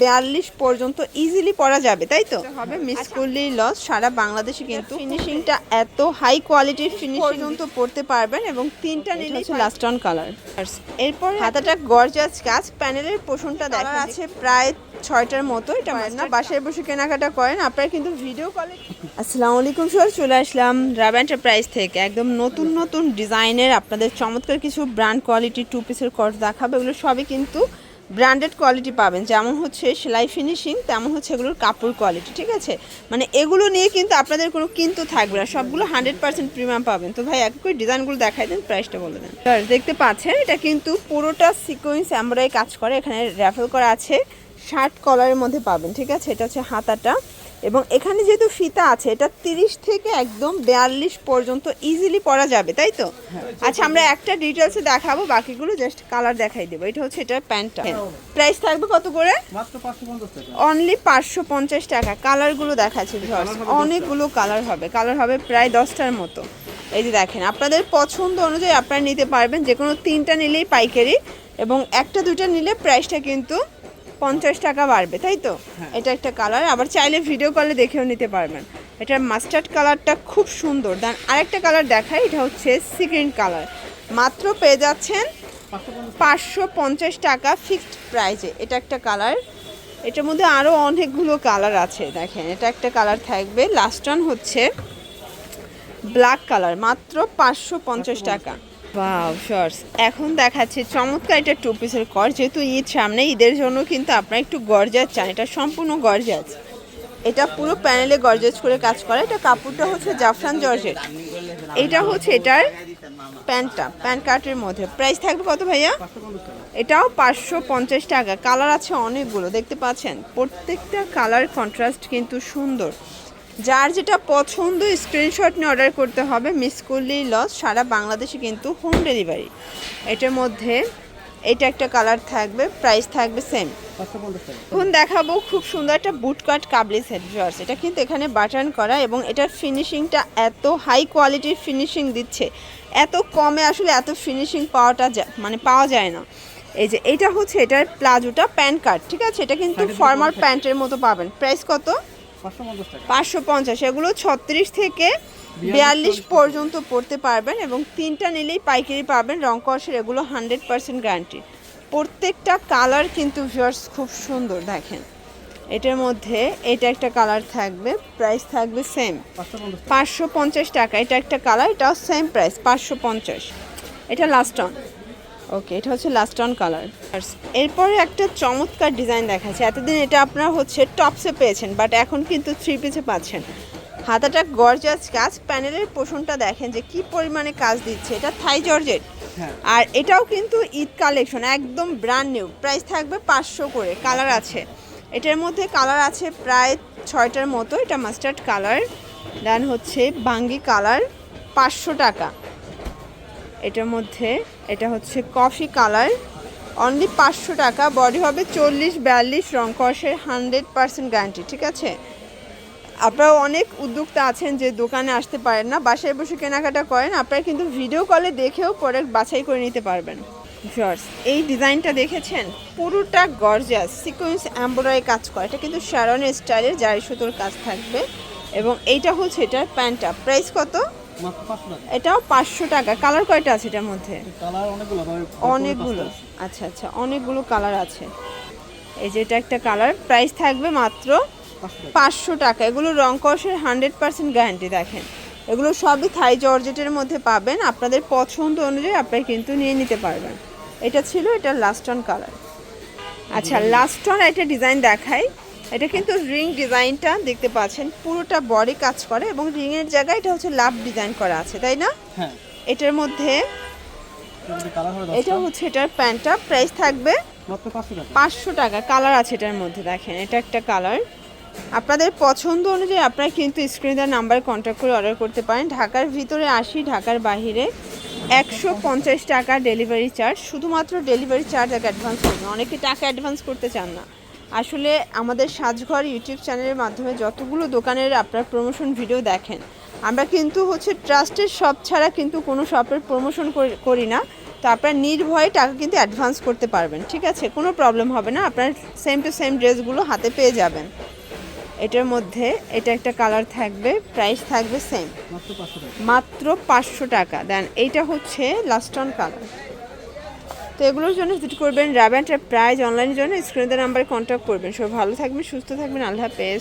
42 পর্যন্ত ইজিলি পরা যাবে, তাই তো হবে মিস করলেই লস। সারা বাংলাদেশে কিন্তু ফিনিশিংটা এত হাই কোয়ালিটির ফিনিশিং পর্যন্ত পড়তে পারবেন এবং তিনটা নিলে লাস্ট অন কালার। এরপর হাতাটা গর্জাস কাজ, প্যানেলের পোষণটা দেখা আছে প্রায় 6টার মতো। এটা না বাসায় বসে কেনাকাটা করেন আপনারা কিন্তু ভিডিও কলে। আসসালামু আলাইকুম স্যার, চলে আসলাম রাবা এন্টারপ্রাইজ থেকে একদম নতুন নতুন ডিজাইনের আপনাদের চমৎকার কিছু ব্র্যান্ড কোয়ালিটি টু পিসের কট দেখাবো। এগুলো সবই কিন্তু ব্র্যান্ডেড কোয়ালিটি পাবেন, যেমন হচ্ছে সেলাই ফিনিশিং তেমন হচ্ছে এগুলোর কাপড় কোয়ালিটি। ঠিক আছে, মানে এগুলো নিয়ে কিন্তু আপনাদের কোনো কিন্তু থাকবে না, সবগুলো 100% প্রিমিয়াম পাবেন। তো ভাই এক করে ডিজাইনগুলো দেখাই দেন, প্রাইসটা বলে দেন। দেখতে পাচ্ছেন এটা কিন্তু পুরোটা সিকোয়েন্স এমব্রয়ডারি কাজ করে, এখানে র্যাফেল করা আছে, শার্ট কলারের মধ্যে পাবেন। ঠিক আছে, এটা হচ্ছে হাতাটা এবং এখানে যেহেতু ফিতা আছে এটা 30 থেকে একদম 42 পর্যন্ত ইজিলি পরা যাবে, তাই তো? আচ্ছা, আমরা একটা ডিটেলসে দেখাবো, বাকিগুলো জাস্ট কালার দেখাই দেবো। এটা হচ্ছে এটার প্যান্টটা, প্রাইস থাকবে কত করে? মাত্র 550 টাকা, অনলি 550 টাকা। কালারগুলো দেখাচ্ছি, অনেকগুলো কালার হবে প্রায় 10টার মতো। এই যে দেখেন, আপনাদের পছন্দ অনুযায়ী আপনারা নিতে পারবেন, যে কোনো 3টা নিলেই পাইকারি এবং 1টা 2টা নিলে প্রাইসটা কিন্তু 50 টাকা বাড়বে, তাই তো? এটা একটা কালার, আবার চাইলে ভিডিও কলে দেখেও নিতে পারবেন। এটার মাস্টার্ড কালারটা খুব সুন্দর। দেন আরেকটা কালার দেখাই, এটা হচ্ছে সি গ্রিন কালার, মাত্র পেয়ে যাচ্ছেন 550 টাকা ফিক্সড প্রাইজে। এটা একটা কালার, এটার মধ্যে আরও অনেকগুলো কালার আছে। দেখেন এটা একটা কালার থাকবে, লাস্ট ওয়ান হচ্ছে ব্ল্যাক কালার, মাত্র 550 টাকা। ওয়াও শর্টস, এখন দেখাচ্ছি চমৎকার এটা টু পিসের কর। যেহেতু ঈদ সামনে, ঈদের জন্য কিন্তু আপনারা একটু গর্জাস চান, এটা সম্পূর্ণ গর্জাস। এটা পুরো প্যানেলে গর্জাস করে কাজ করে। এটা কাপড়টা হচ্ছে জাফরান জর্জেট। এটা হচ্ছে এটার প্যান্টটা, প্যান্ট কাটের মধ্যে। প্রাইস থাকবে কত ভাইয়া? এটাও 550 টাকা। কালার আছে অনেকগুলো, দেখতে পাচ্ছেন প্রত্যেকটা কালার কন্ট্রাস্ট কিন্তু সুন্দর। যার যেটা পছন্দ স্ক্রিনশট নিয়ে অর্ডার করতে হবে, মিস করলেই লস। সারা বাংলাদেশে কিন্তু হোম ডেলিভারি। এটার মধ্যে এটা একটা কালার থাকবে, প্রাইস থাকবে সেম। এখন দেখাবো খুব সুন্দর একটা বুট কাট কাবলি সেট জর্জ। এটা কিন্তু এখানে বাটন করা এবং এটার ফিনিশিংটা এত হাই কোয়ালিটির ফিনিশিং দিচ্ছে, এত কমে আসলে এত ফিনিশিং পাওয়া যায় না। এই যে এটা হচ্ছে এটার প্লাজোটা প্যান্ট কাট। ঠিক আছে, এটা কিন্তু ফর্মাল প্যান্টের মতো পাবেন। প্রাইস কত? 550। এগুলো 36 থেকে 42 পর্যন্ত পড়তে পারবেন এবং 3টা নিলেই পাইকারি পাবেন। রং কষের এগুলো 100% গ্যারান্টি। প্রত্যেকটা কালার কিন্তু ভিউয়ার্স খুব সুন্দর। দেখেন এটার মধ্যে এটা একটা কালার থাকবে, প্রাইস থাকবে সেম 550 টাকা। এটা একটা কালার, এটাও সেম প্রাইস 550। এটা লাস্ট অন, ওকে, এটা হচ্ছে লাস্ট অন কালার। এরপরে একটা চমৎকার ডিজাইন দেখাচ্ছে। এতদিন এটা আপনারা হচ্ছে টপসে পেয়েছেন, বাট এখন কিন্তু 3 পিসে পাচ্ছেন। হাতাটা গর্জাস কাজ, প্যানেলের পোষণটা দেখেন যে কি পরিমাণে কাজ দিচ্ছে। এটা থাই জর্জেট আর এটাও কিন্তু ঈদ কালেকশন, একদম ব্র্যান্ড নিউ। প্রাইস থাকবে 500 করে। কালার আছে, এটার মধ্যে কালার আছে প্রায় 6টার মতো। এটা মাস্টার্ড কালার, দেন হচ্ছে বাঙ্গি কালার, 500 টাকা। এটার মধ্যে এটা হচ্ছে কফি কালার, অনলি 500 টাকা। বডি হবে 40-42, রং কষের 100% গ্যারান্টি। ঠিক আছে, আপনারা অনেক উদ্যোক্তা আছেন যে দোকানে আসতে পারেন না, বাসায় বসে কেনাকাটা করেন, আপনারা কিন্তু ভিডিও কলে দেখেও প্রোডাক্ট বাছাই করে নিতে পারবেন। জর্জ, এই ডিজাইনটা দেখেছেন, পুরোটা গর্জাস সিকোয়েন্স এমব্রয়ডারি কাজ করে। এটা কিন্তু শারনের স্টাইলের জারি সুতোর কাজ থাকবে এবং এইটা হচ্ছে এটার প্যান্টটা। প্রাইস কত? এটাও 500 টাকা। কালার কয়টা আছে এটার মধ্যে? অনেকগুলো। আচ্ছা আচ্ছা, অনেকগুলো কালার আছে। এই যে এটা একটা কালার, প্রাইস থাকবে মাত্র 500 টাকা। এগুলো রং কষের 100% গ্যারান্টি। দেখেন এগুলো সবই থাই জর্জেটের মধ্যে পাবেন, আপনাদের পছন্দ অনুযায়ী আপনারা কিন্তু নিয়ে নিতে পারবেন। এটা ছিল এটার লাস্ট অন কালার। আচ্ছা, লাস্ট অন একটা ডিজাইন দেখাই। এটা কিন্তু রিং ডিজাইনটা দেখতে পাচ্ছেন, পুরোটা বডি কাজ করে এবং রিংয়ের জায়গায় এটা হচ্ছে লাভ ডিজাইন করা আছে, তাই না? এটার মধ্যে এটা হচ্ছে এটার প্যান্টটা। প্রাইস থাকবে 500 টাকা। কালার আছে এটার মধ্যে, দেখেন এটা একটা কালার। আপনাদের পছন্দ অনুযায়ী আপনারা কিন্তু স্ক্রিনে দেওয়া নাম্বারে কন্ট্যাক্ট করে অর্ডার করতে পারেন। ঢাকার ভিতরে 80, ঢাকার বাইরে 150 টাকা ডেলিভারি চার্জ। শুধুমাত্র ডেলিভারি চার্জ আগে অ্যাডভান্স করবেন। অনেকে টাকা অ্যাডভান্স করতে চান না। আসলে আমাদের সাজঘর ইউটিউব চ্যানেলের মাধ্যমে যতগুলো দোকানের আপনার প্রমোশন ভিডিও দেখেন, আমরা কিন্তু হচ্ছে ট্রাস্টের শপ ছাড়া কিন্তু কোনো শপের প্রমোশন করি না। তো আপনার নির্ভয়ে টাকা কিন্তু অ্যাডভান্স করতে পারবেন, ঠিক আছে, কোনো প্রবলেম হবে না, আপনার সেম টু সেম ড্রেসগুলো হাতে পেয়ে যাবেন। এটার মধ্যে এটা একটা কালার থাকবে, প্রাইস থাকবে সেম মাত্র 500 টাকা। দেন এইটা হচ্ছে লাস্ট অন কালার। তো এগুলোর জন্য ভিজিট করবেন রাবেয়া এন্টারপ্রাইজ, অনলাইনের জন্য স্ক্রিনে দেওয়া নাম্বারে কন্ট্যাক্ট করবেন। সবাই ভালো থাকবেন, সুস্থ থাকবেন, আল্লাহ হাফেজ।